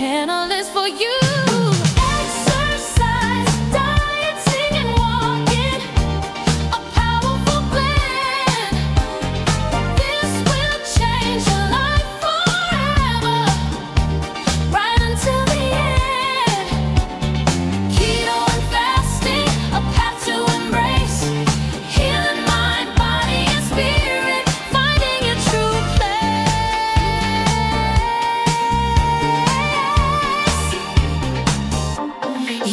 channel is for you. Exercise, diet, singing, walking, a powerful blend. This will change your life forever, right until the end. Keto and fasting, a path to embrace. Healing mind, body, and spirit, finding your true place.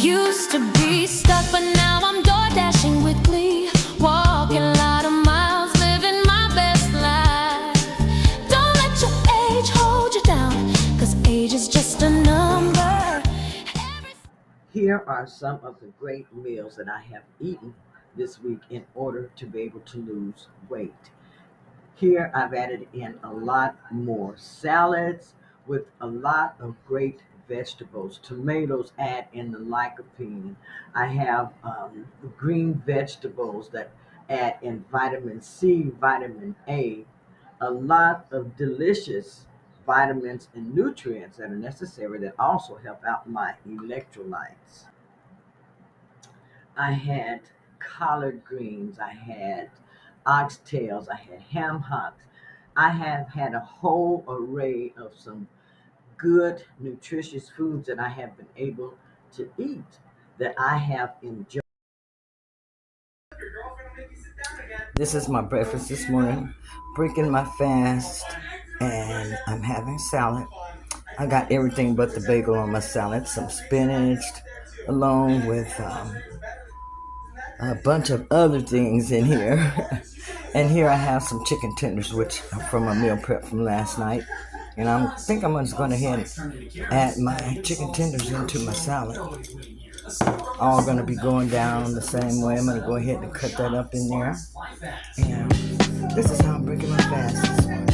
Used to be stuck, but now I'm door dashing with glee. Walking a lot of miles, living my best life. Don't let your age hold you down, 'cause age is just a number. Here are some of the great meals that I have eaten this week in order to be able to lose weight. Here I've added in a lot more salads with a lot of great vegetables. Tomatoes add in the lycopene. I have green vegetables that add in vitamin C, vitamin a lot of delicious vitamins and nutrients that are necessary that also help out my electrolytes. I had collard greens, I had oxtails, I had ham hocks. I have had a whole array of some good, nutritious foods that I have been able to eat that I have enjoyed. This is my breakfast this morning, breaking my fast, and I'm having salad. I got everything but the bagel on my salad, some spinach, along with a bunch of other things in here. And here I have some chicken tenders, which are from a meal prep from last night. And I think I'm just going to ahead and add my chicken tenders into my salad. All going to be going down the same way. I'm going to go ahead and cut that up in there. And this is how I'm breaking my fast this morning.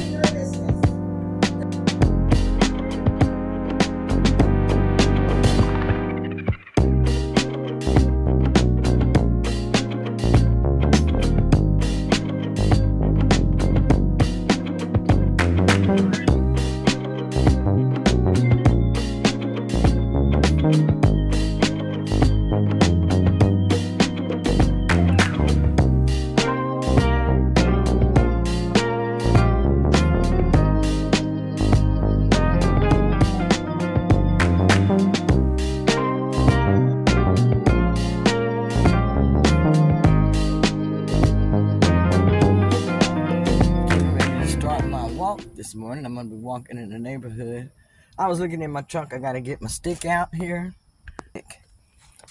This morning I'm going to be walking in the neighborhood. I was looking in my truck. I got to get my stick out here.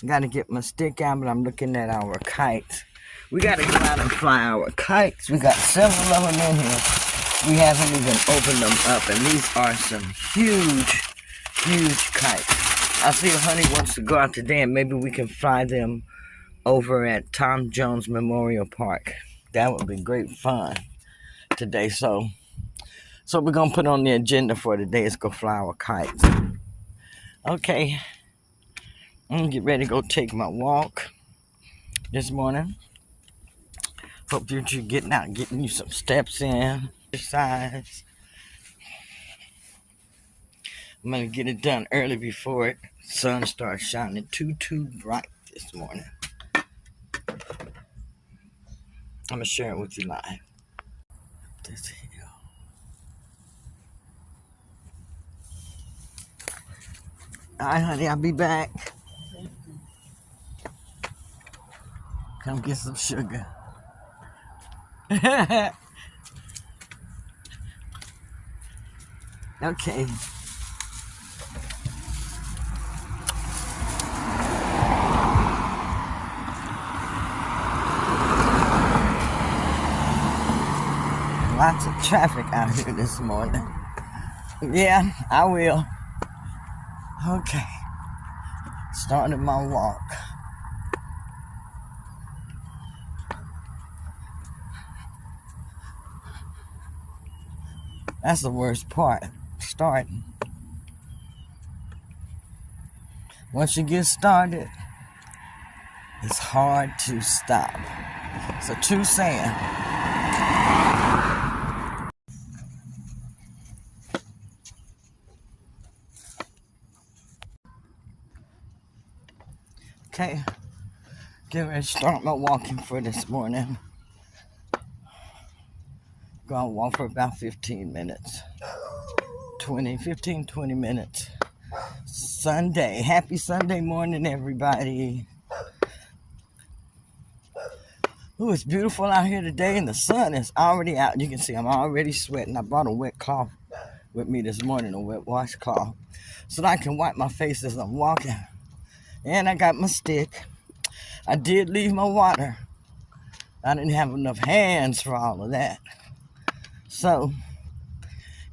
Got to get my stick out, but I'm looking at our kites. We got to go out and fly our kites. We got several of them in here. We haven't even opened them up, and these are some huge, huge kites. I see Honey wants to go out today, and maybe we can fly them over at Tom Jones Memorial Park. That would be great fun today. So we're going to put on the agenda for today is go fly our kites. Okay. I'm going to get ready to go take my walk this morning. Hope that you're getting out, getting you some steps in, exercise. I'm going to get it done early before the sun starts shining too bright this morning. I'm going to share it with you live. This hill. All right, honey, I'll be back. Come get some sugar. Okay. Lots of traffic out here this morning. Yeah, I will. Okay. Started my walk. That's the worst part, starting. Once you get started, it's hard to stop. It's a true saying. Okay, get ready to start my walking for this morning. Gonna walk for about 15 minutes. 20 minutes. Sunday. Happy Sunday morning, everybody. Ooh, it's beautiful out here today, and the sun is already out. You can see I'm already sweating. I brought a wet cloth with me this morning, a wet washcloth, so that I can wipe my face as I'm walking. And I got my stick. I did leave my water. I didn't have enough hands for all of that. So,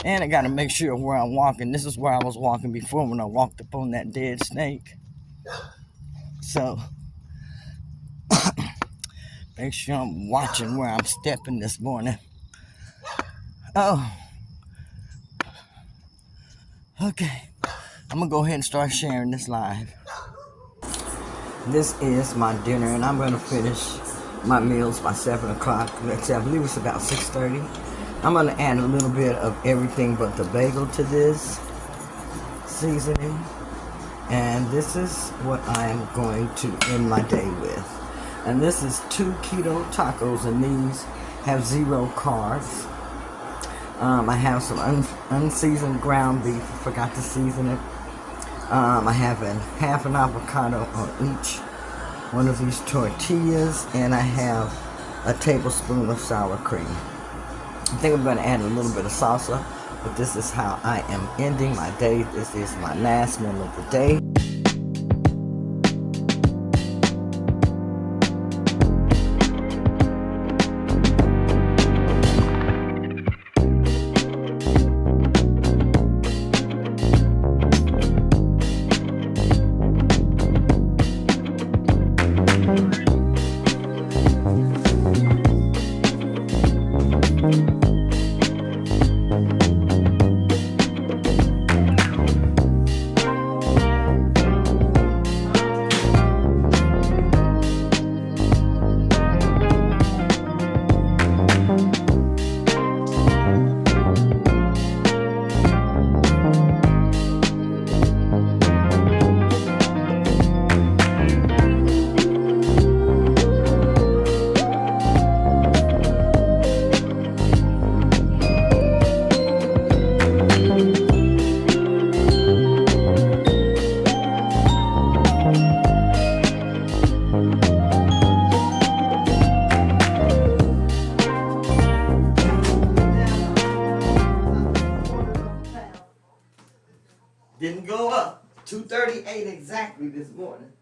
and I got to make sure where I'm walking. This is where I was walking before when I walked up on that dead snake. So, make sure I'm watching where I'm stepping this morning. Oh, okay. I'm going to go ahead and start sharing this live. This is my dinner, and I'm going to finish my meals by 7 o'clock. Let's see, I believe it's about 6:30. I'm going to add a little bit of everything but the bagel to this seasoning. And this is what I'm going to end my day with. And this is 2 keto tacos, and these have 0 carbs. I have some unseasoned ground beef. I forgot to season it. I have half an avocado on each one of these tortillas, and I have a tablespoon of sour cream. I think I'm going to add a little bit of salsa, but this is how I am ending my day. This is my last meal of the day. Didn't go up. 238 exactly this morning.